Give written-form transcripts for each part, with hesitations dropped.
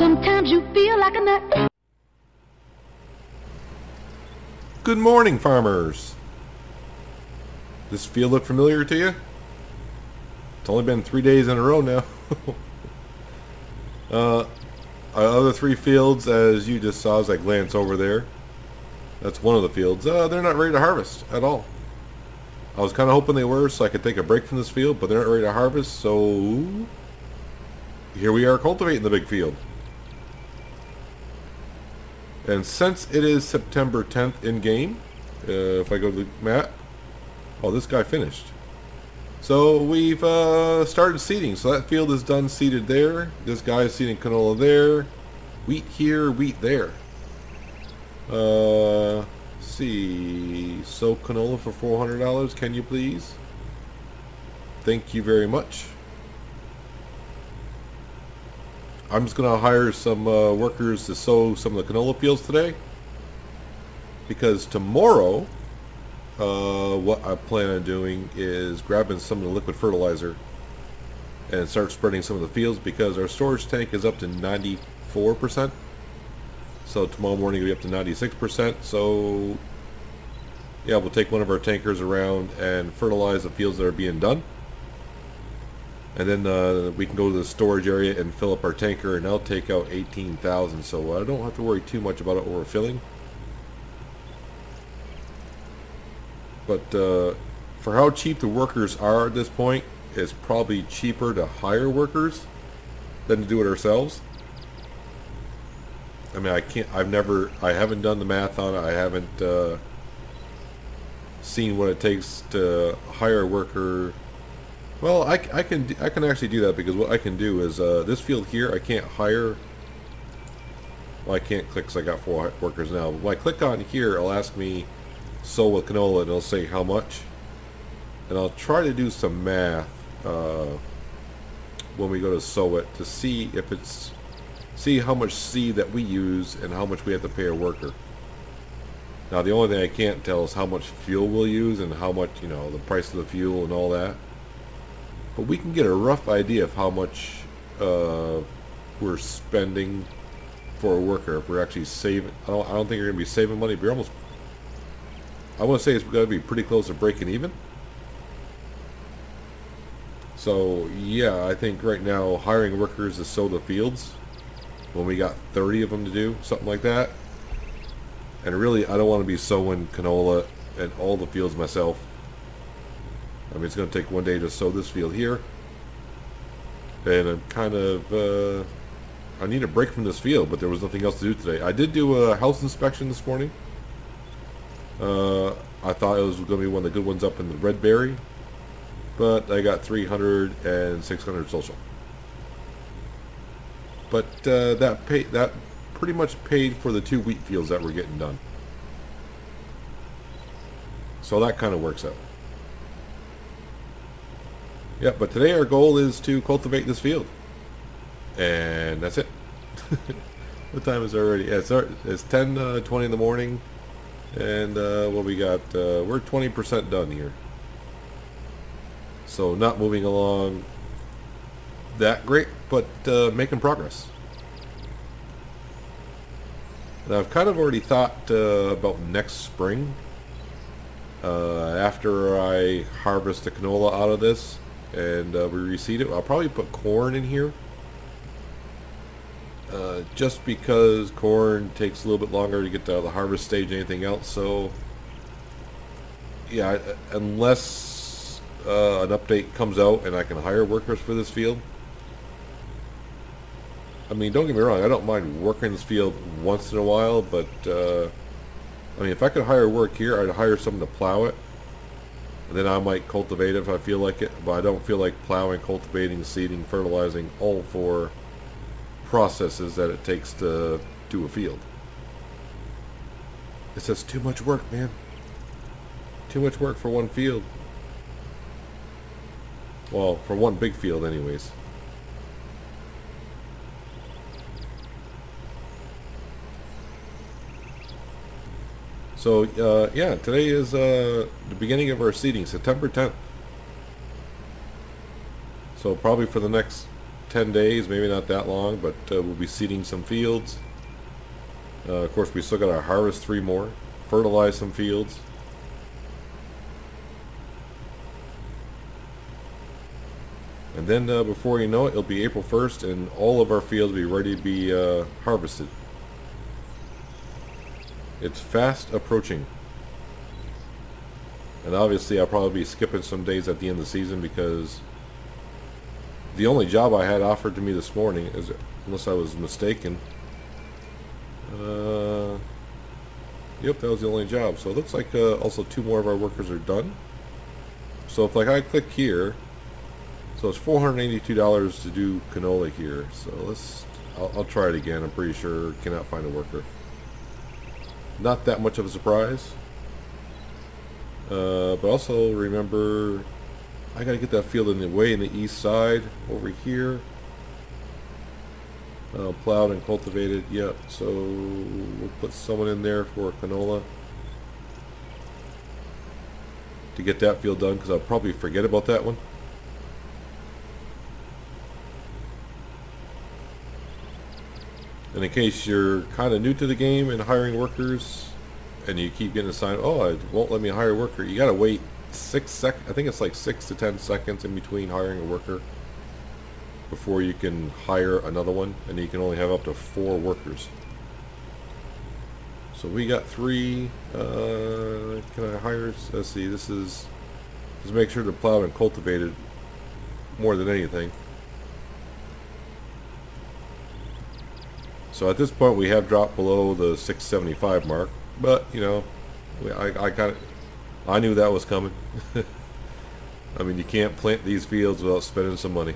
Sometimes you feel like a nut. Good morning, farmers. This field look familiar to you? It's only been 3 days in a row now. Our other 3 fields, as you just saw as I glance over there, that's one of the fields. They're not ready to harvest at all. I was kind of hoping they were so I could take a break from this field, but they're not ready to harvest, so here we are cultivating the big field. And since it is September 10th in game, if I go to the map, oh, this guy finished. So we've started seeding. So that field is done seeded there. This guy is seeding canola there. Wheat here, wheat there. See, sow canola for $400. Can you please? Thank you very much. I'm just going to hire some workers to sow some of the canola fields today. Because tomorrow, what I plan on doing is grabbing some of the liquid fertilizer and start spreading some of the fields, because our storage tank is up to 94%. So tomorrow morning it'll be up to 96%. So yeah, we'll take one of our tankers around and fertilize the fields that are being done. And then we can go to the storage area and fill up our tanker, and I'll take out 18,000. So I don't have to worry too much about it overfilling. But for how cheap the workers are at this point, it's probably cheaper to hire workers than to do it ourselves. I mean, I haven't done the math on it. I haven't seen what it takes to hire a worker. Well, I can actually do that, because what I can do is this field here I can't hire. Well, I can't click because I got 4 workers now. But when I click on here, it'll ask me sow with canola, and it'll say how much. And I'll try to do some math when we go to sow it to see if it's how much seed that we use and how much we have to pay a worker. Now the only thing I can't tell is how much fuel we'll use and how much, the price of the fuel and all that. But we can get a rough idea of how much we're spending for a worker. If we're actually saving, I don't think we're going to be saving money, but I want to say it's got to be pretty close to breaking even. So yeah, I think right now hiring workers to sow the fields, when we got 30 of them to do, something like that. And really, I don't want to be sowing canola in all the fields myself. I mean, it's going to take one day to sow this field here. And I'm kind of, I need a break from this field, but there was nothing else to do today. I did do a house inspection this morning. I thought it was going to be one of the good ones up in the Red Berry, but I got 300 and 600 social. But that pretty much paid for the 2 wheat fields that were getting done. So that kind of works out. Yeah, but today our goal is to cultivate this field, and that's it. What time is it already? Yeah, it's 10:20 in the morning. And what we got, we're 20% done here. So not moving along that great, but making progress. And I've kind of already thought about next spring. After I harvest the canola out of this and we reseed it, I'll probably put corn in here. Just because corn takes a little bit longer to get to the harvest stage than anything else. So yeah, unless an update comes out and I can hire workers for this field. I mean, don't get me wrong, I don't mind working this field once in a while, but I mean, if I could hire work here, I'd hire someone to plow it, and then I might cultivate it if I feel like it. But I don't feel like plowing, cultivating, seeding, fertilizing, all 4 processes that it takes to do a field. It's just too much work, man. Too much work for one field. Well, for one big field anyways. So yeah, today is the beginning of our seeding, September 10th. So probably for the next 10 days, maybe not that long, but we'll be seeding some fields. Of course, we still got to harvest 3 more, fertilize some fields. And then before you know it, it'll be April 1st and all of our fields will be ready to be harvested. It's fast approaching. And obviously I'll probably be skipping some days at the end of the season because the only job I had offered to me this morning, is, unless I was mistaken, yep, that was the only job. So it looks like also 2 more of our workers are done. So if like I click here, so it's $482 to do canola here. So I'll try it again. I'm pretty sure cannot find a worker. Not that much of a surprise. But also remember, I gotta get that field in the way in the east side over here. Plowed and cultivated, yep. So we'll put someone in there for canola to get that field done, because I'll probably forget about that one. And in case you're kind of new to the game and hiring workers, and you keep getting assigned, oh, it won't let me hire a worker, you gotta wait I think it's like 6 to 10 seconds in between hiring a worker before you can hire another one, and you can only have up to 4 workers. So we got 3. Can I hire? Let's see. This is just make sure to plow and cultivate it more than anything. So at this point we have dropped below the 675 mark, but you know, I knew that was coming. I mean, you can't plant these fields without spending some money.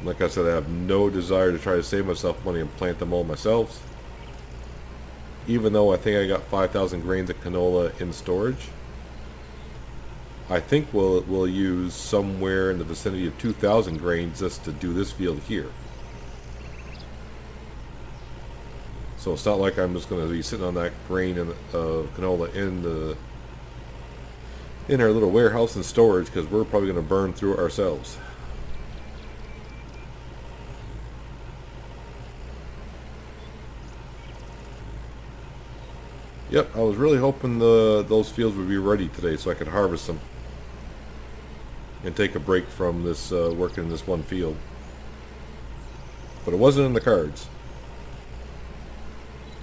Like I said, I have no desire to try to save myself money and plant them all myself. Even though I think I got 5,000 grains of canola in storage, I think we'll use somewhere in the vicinity of 2,000 grains just to do this field here. So it's not like I'm just going to be sitting on that grain of canola in our little warehouse and storage, because we're probably going to burn through it ourselves. Yep, I was really hoping those fields would be ready today so I could harvest them and take a break from this working in this one field. But it wasn't in the cards.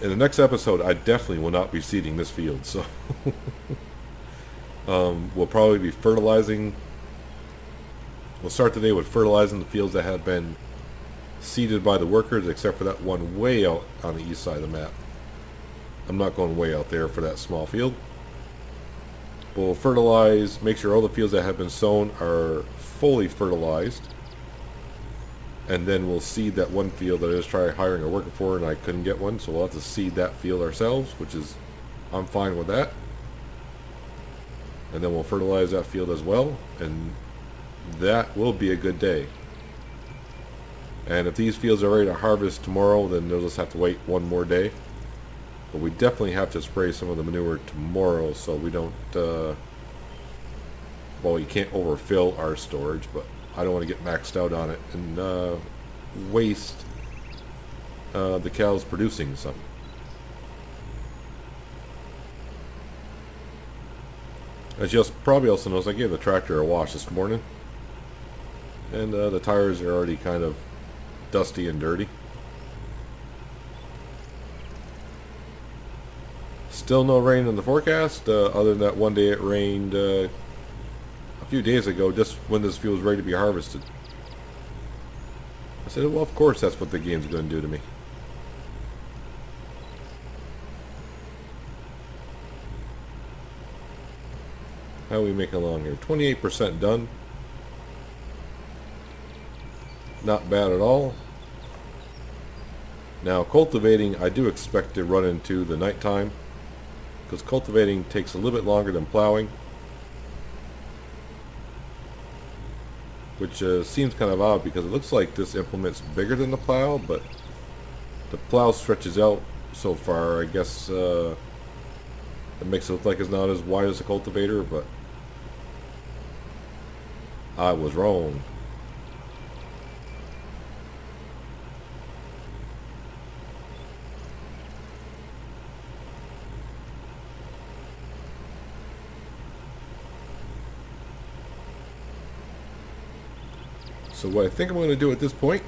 In the next episode, I definitely will not be seeding this field, so we'll probably be fertilizing. We'll start today with fertilizing the fields that have been seeded by the workers, except for that one way out on the east side of the map. I'm not going way out there for that small field. We'll fertilize, make sure all the fields that have been sown are fully fertilized. And then we'll seed that one field that I just tried hiring a worker for and I couldn't get one. So we'll have to seed that field ourselves, which is, I'm fine with that. And then we'll fertilize that field as well. And that will be a good day. And if these fields are ready to harvest tomorrow, then they'll just have to wait one more day. But we definitely have to spray some of the manure tomorrow so we don't, well, you can't overfill our storage, but I don't want to get maxed out on it and waste the cows producing something. As you'll probably also notice, I gave the tractor a wash this morning. And the tires are already kind of dusty and dirty. Still no rain in the forecast, other than that one day it rained a few days ago, just when this field was ready to be harvested. I said, well, of course that's what the game's going to do to me. How are we making along here? 28% done. Not bad at all. Now cultivating, I do expect to run into the nighttime, because cultivating takes a little bit longer than plowing, which seems kind of odd because it looks like this implement's bigger than the plow, but the plow stretches out so far. I guess it makes it look like it's not as wide as a cultivator, but I was wrong. So what I think I'm going to do at this point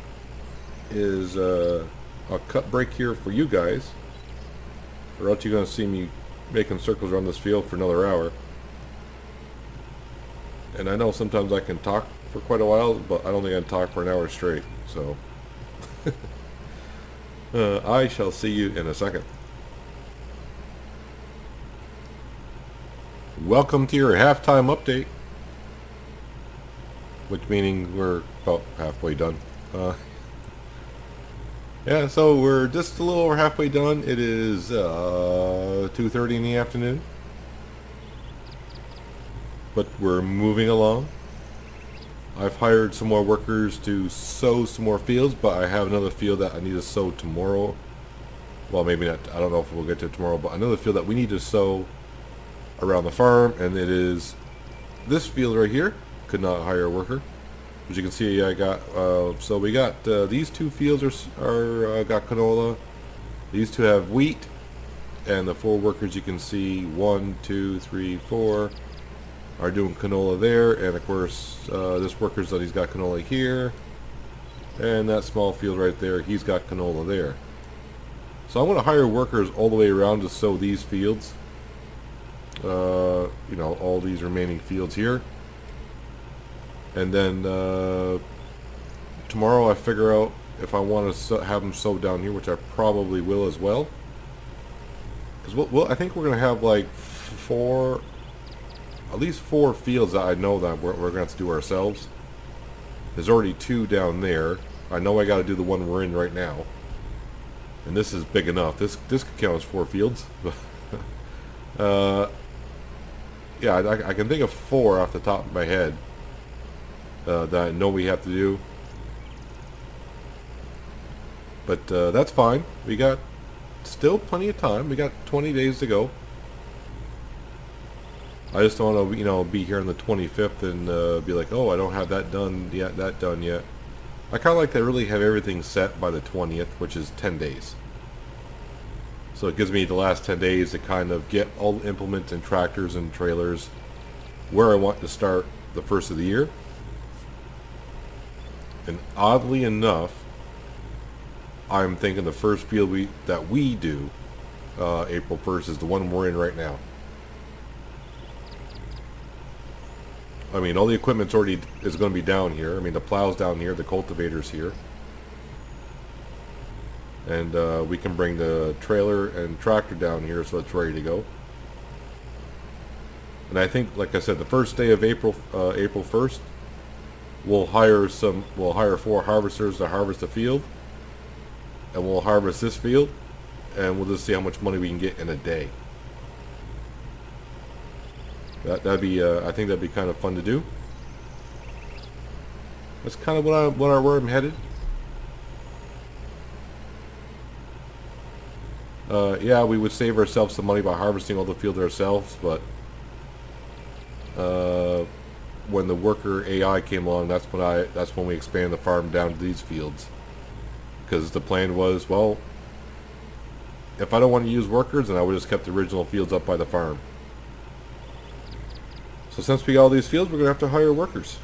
is I'll cut break here for you guys, or else you're going to see me making circles around this field for another hour. And I know sometimes I can talk for quite a while, but I don't think I can talk for an hour straight. So I shall see you in a second. Welcome to your halftime update. Which meaning we're about halfway done. Yeah, so we're just a little over halfway done. It is 2:30 in the afternoon. But we're moving along. I've hired some more workers to sow some more fields, but I have another field that I need to sow tomorrow. Well, maybe not. I don't know if we'll get to it tomorrow, but another field that we need to sow around the farm, and it is this field right here. Could not hire a worker. As you can see, I got so we got these two fields are got canola. These two have wheat, and the 4 workers you can see 1, 2, 3, 4 are doing canola there, and of course this worker's that he's got canola here, and that small field right there he's got canola there. So I'm going to hire workers all the way around to sow these fields. You know, all these remaining fields here. And then tomorrow I figure out if I want to have them sowed down here, which I probably will as well. Because I think we're going to have like at least 4 fields that I know that we're going to have to do ourselves. There's already 2 down there. I know I got to do the one we're in right now. And this is big enough. This could count as 4 fields. Yeah, I can think of 4 off the top of my head. That I know we have to do, but that's fine. We got still plenty of time. We got 20 days to go. I just don't want to, you know, be here on the 25th and be like, oh, I don't have that done yet. I kind of like to really have everything set by the 20th, which is 10 days. So it gives me the last 10 days to kind of get all the implements and tractors and trailers where I want to start the first of the year. And oddly enough, I'm thinking the first field that we do April 1st is the one we're in right now. I mean, all the equipment's is going to be down here. I mean, the plow's down here, the cultivator's here. And we can bring the trailer and tractor down here so it's ready to go. And I think, like I said, the first day of April 1st, we'll hire 4 harvesters to harvest the field, and we'll harvest this field, and we'll just see how much money we can get in a day. That'd be I think that'd be kind of fun to do. That's kind of where I'm headed. Yeah, we would save ourselves some money by harvesting all the field ourselves, but when the worker AI came along, that's when we expanded the farm down to these fields. Because the plan was, well, if I don't want to use workers, then I would have just kept the original fields up by the farm. So since we got all these fields, we're going to have to hire workers.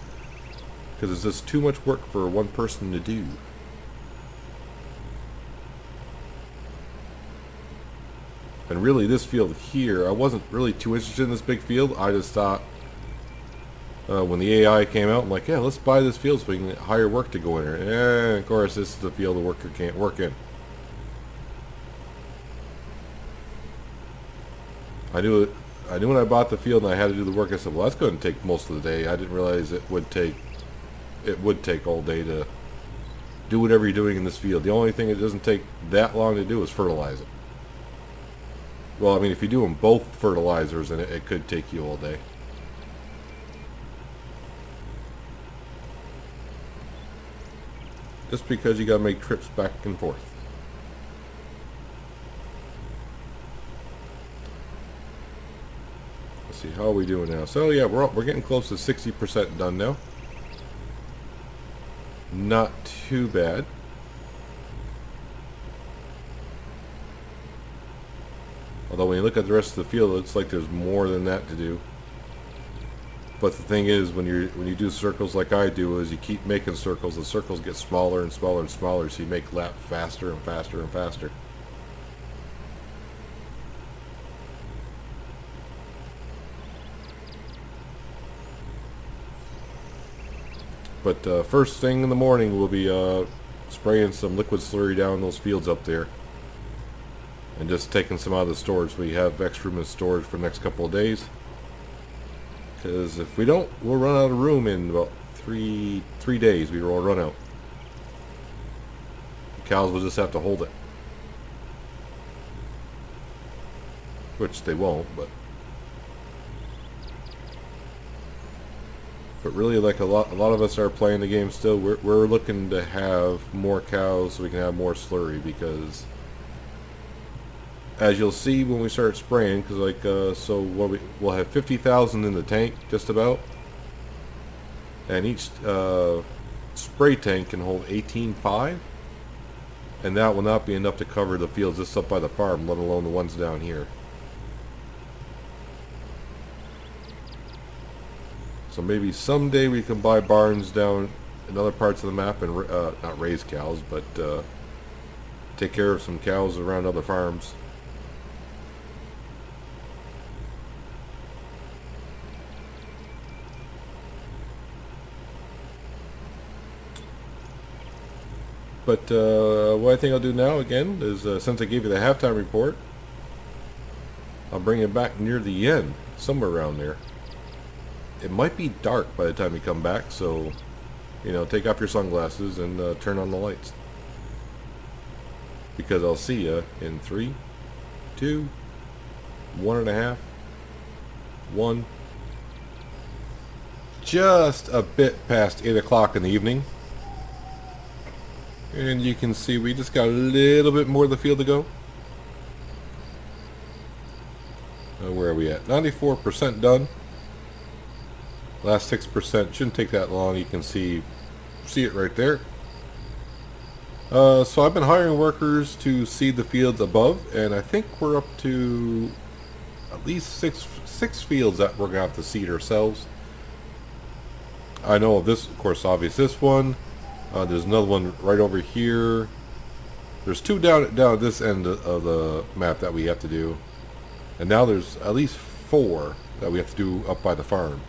Because it's just too much work for one person to do. And really, this field here, I wasn't really too interested in this big field. I just thought, when the AI came out, I'm like, yeah, let's buy this field so we can hire work to go in there. And of course, this is the field the worker can't work in. I knew when I bought the field and I had to do the work, I said, well, that's going to take most of the day. I didn't realize it would take all day to do whatever you're doing in this field. The only thing it doesn't take that long to do is fertilize it. Well, I mean, if you do them both fertilizers, then it could take you all day. Just because you got to make trips back and forth. Let's see, how are we doing now? So yeah, we're getting close to 60% done now. not too bad. Although when you look at the rest of the field, it looks like there's more than that to do. But the thing is, when you do circles like I do, is you keep making circles. The circles get smaller and smaller and smaller, so you make lap faster and faster and faster. But first thing in the morning, we'll be spraying some liquid slurry down those fields up there, and just taking some out of the storage. We have extra room in storage for the next couple of days. Because if we don't, we'll run out of room in about three days. We will run out. The cows will just have to hold it, which they won't. But really, like a lot of us are playing the game still. We're looking to have more cows so we can have more slurry, because as you'll see when we start spraying, because like so what we'll have 50,000 in the tank just about, and each spray tank can hold 18.5, and that will not be enough to cover the fields just up by the farm, let alone the ones down here. So maybe someday we can buy barns down in other parts of the map and not raise cows, but take care of some cows around other farms. But what I think I'll do now again is, since I gave you the halftime report, I'll bring it back near the end, somewhere around there. It might be dark by the time you come back, so, you know, take off your sunglasses and turn on the lights. Because I'll see you in 3, 2, 1.5, 1. Just a bit past 8 o'clock in the evening. And you can see we just got a little bit more of the field to go. Where are we at? 94% done. Last 6% shouldn't take that long. You can see it right there. So I've been hiring workers to seed the fields above, and I think we're up to at least six fields that we're gonna have to seed ourselves. I know of this, of course, obvious this one. There's another one right over here. There's 2 down at this end of the map that we have to do, and now there's at least 4 that we have to do up by the farm.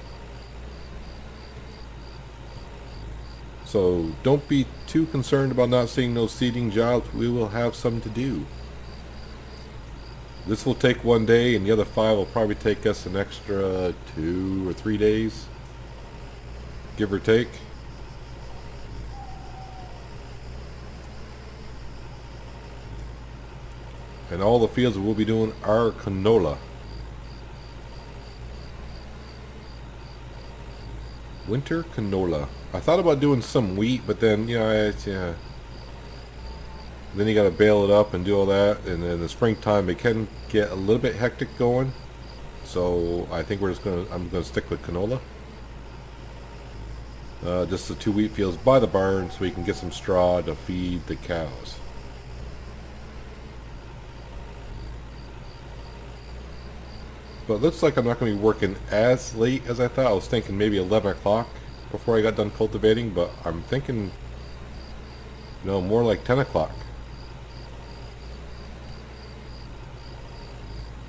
So don't be too concerned about not seeing those seeding jobs. We will have some to do. This will take 1 day, and the other 5 will probably take us an extra 2 or 3 days, give or take. And all the fields we'll be doing are canola. Winter canola. I thought about doing some wheat, but then, you know, yeah. Then you got to bale it up and do all that, and then in the springtime it can get a little bit hectic going. So I think I'm gonna stick with canola. Just the 2 wheat fields by the barn, so we can get some straw to feed the cows. But it looks like I'm not going to be working as late as I thought. I was thinking maybe 11 o'clock before I got done cultivating, but I'm thinking, no, more like 10 o'clock.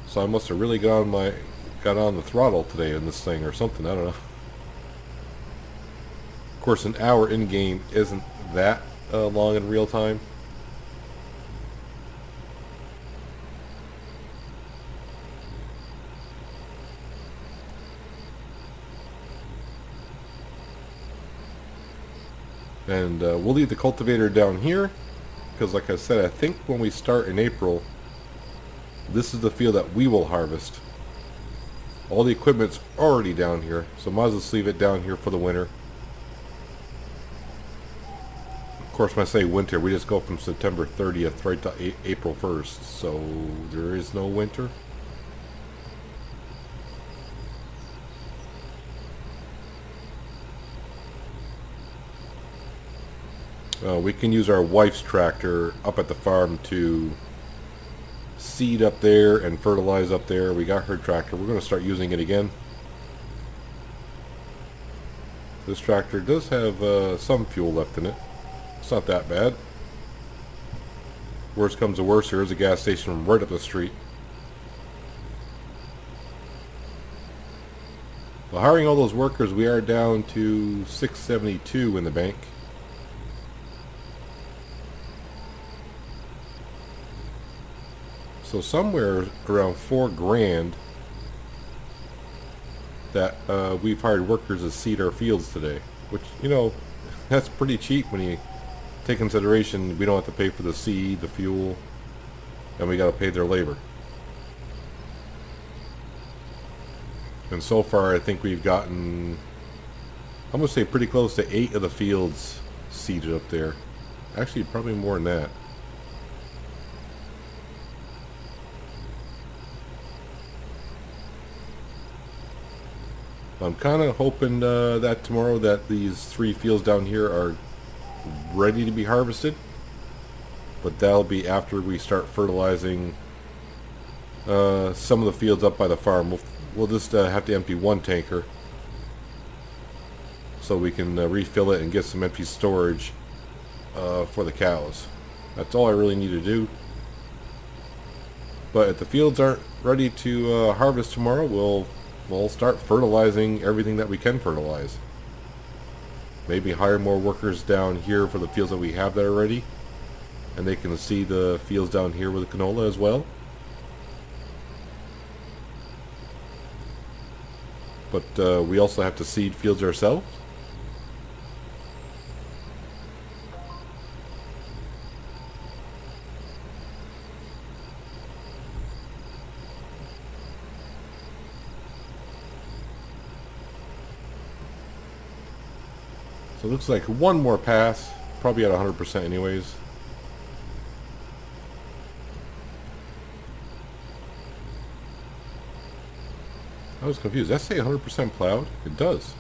So I must have really got on the throttle today in this thing or something, I don't know. Of course, an hour in-game isn't that long in real time. And we'll leave the cultivator down here, because like I said, I think when we start in April, this is the field that we will harvest. All the equipment's already down here, so might as well leave it down here for the winter. Of course, when I say winter, we just go from September 30th right to April 1st, so there is no winter. We can use our wife's tractor up at the farm to seed up there and fertilize up there. We got her tractor. We're going to start using it again. This tractor does have some fuel left in it. It's not that bad. Worst comes to worst, there is a gas station right up the street. Well, hiring all those workers, we are down to $672 in the bank. So somewhere around $4,000 that we've hired workers to seed our fields today, which, you know, that's pretty cheap when you take consideration we don't have to pay for the seed, the fuel, and we got to pay their labor. And so far I think we've gotten, I'm going to say pretty close to 8 of the fields seeded up there. Actually probably more than that. I'm kind of hoping that tomorrow that these 3 fields down here are ready to be harvested, but that'll be after we start fertilizing some of the fields up by the farm. We'll just have to empty 1 tanker so we can refill it and get some empty storage for the cows. That's all I really need to do. But if the fields aren't ready to harvest tomorrow, we'll start fertilizing everything that we can fertilize. Maybe hire more workers down here for the fields that we have that are ready, and they can see the fields down here with the canola as well. But we also have to seed fields ourselves. So it looks like one more pass, probably at 100% anyways. I was confused. Does that say 100% plowed? It does.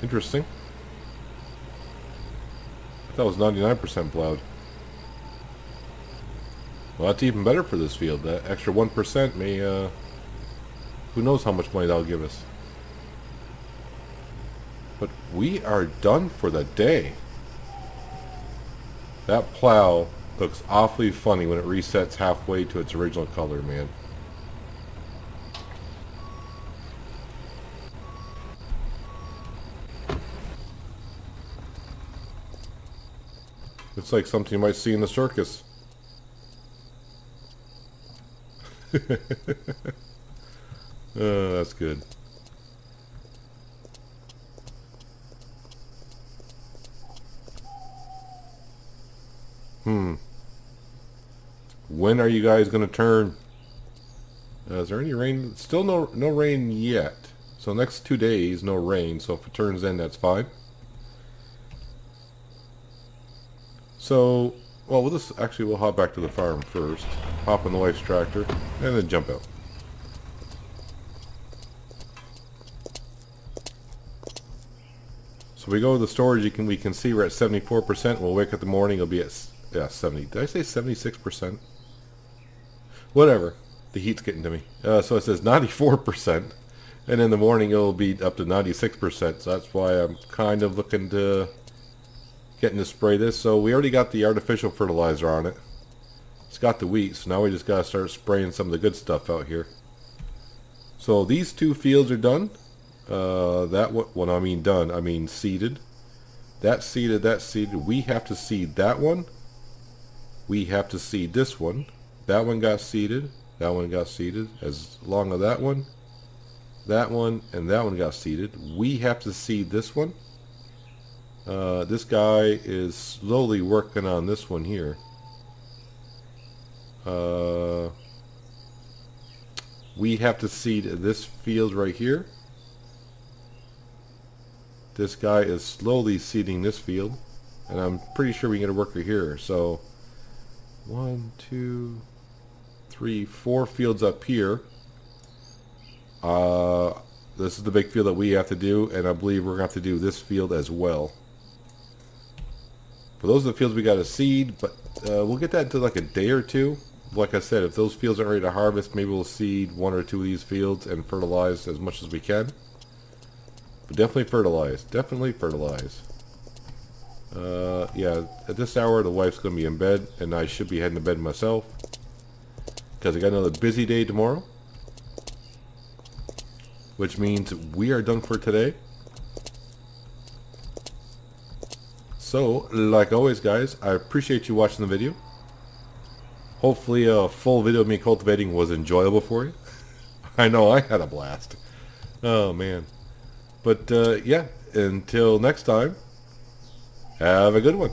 Interesting. I thought it was 99% plowed. Well, that's even better for this field. That extra 1% may, who knows how much money that'll give us. But we are done for the day. That plow looks awfully funny when it resets halfway to its original color, man. It's like something you might see in the circus. Oh, that's good. When are you guys going to turn? Is there any rain? Still no rain yet. So next 2 days, no rain. So if it turns in, that's fine. So, well, we'll hop back to the farm first. Hop on the wife's tractor, and then jump out. So we go to the storage. We can see we're at 74%. We'll wake up in the morning. It'll be at 70. Did I say 76%? Whatever. The heat's getting to me. So it says 94%, and in the morning it'll be up to 96%. So that's why I'm kind of looking to getting to spray this. So we already got the artificial fertilizer on it. It's got the wheat, so now we just gotta start spraying some of the good stuff out here. So these 2 fields are done. When I mean done, I mean seeded. That seeded. We have to seed that one. We have to seed this one. That one got seeded. That one got seeded. As long as that one, and that one got seeded. We have to seed this one. This guy is slowly working on this one here. We have to seed this field right here. This guy is slowly seeding this field, and I'm pretty sure we can get a worker here. So 1, 2, 3, 4 fields up here. This is the big field that we have to do, and I believe we're going to have to do this field as well. For those are the fields we got to seed, but we'll get that into like a day or two. Like I said, if those fields aren't ready to harvest, maybe we'll seed 1 or 2 of these fields and fertilize as much as we can. But definitely fertilize. Definitely fertilize. Yeah, at this hour the wife's going to be in bed, and I should be heading to bed myself. Because I got another busy day tomorrow. Which means we are done for today. So, like always guys, I appreciate you watching the video. Hopefully a full video of me cultivating was enjoyable for you. I know I had a blast. Oh man. But yeah, until next time, have a good one.